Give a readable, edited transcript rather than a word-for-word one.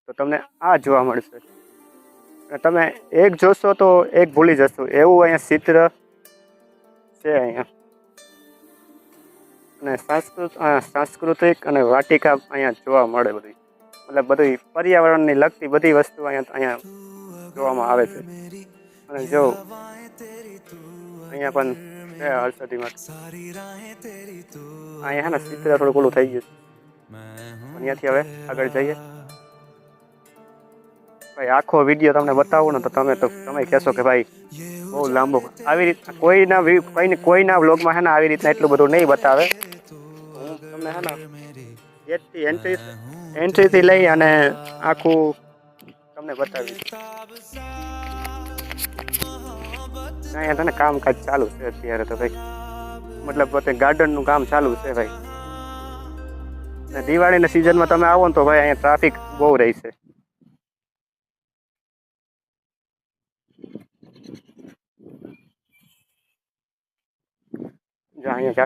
તો તમને આ જોવા મળશે. અને તમે એક જોશો તો એક ભૂલી જશો એવું અહીંયા ચિત્ર છે અહીંયા. અને સાંસ્કૃતિક અને વાટિકા અહીંયા જોવા મળે બધી. મતલબ બધી પર્યાવરણની લગતી બધી વસ્તુ અહીંયા જોવામાં આવે છે. અને જો અહીંયા પણ છે હર્ષદીમાં. અહીંયા હે ને ચિત્ર થોડું ઓલું થઈ ગયું છે. અહીંયાથી હવે આગળ જઈએ. ભાઈ આખો વિડીયો તમને બતાવું ને તો તમે કહેશો કે ભાઈ બહુ લાંબો. આવી રીતના કોઈના વ્લોગમાં હે ને આવી રીતના એટલું બધું નહીં બતાવે. હું તમને હે ને એન્ટ્રીથી લઈ અને આખું તમને બતાવીશ. અહીંયા તને કામકાજ ચાલુ છે અત્યારે તો ભાઈ. મતલબ પોતે ગાર્ડનનું કામ ચાલુ છે ભાઈ. અને દિવાળીના સિઝનમાં તમે આવો ને તો ભાઈ અહીંયા ટ્રાફિક બહુ રહી છે. અહીંયા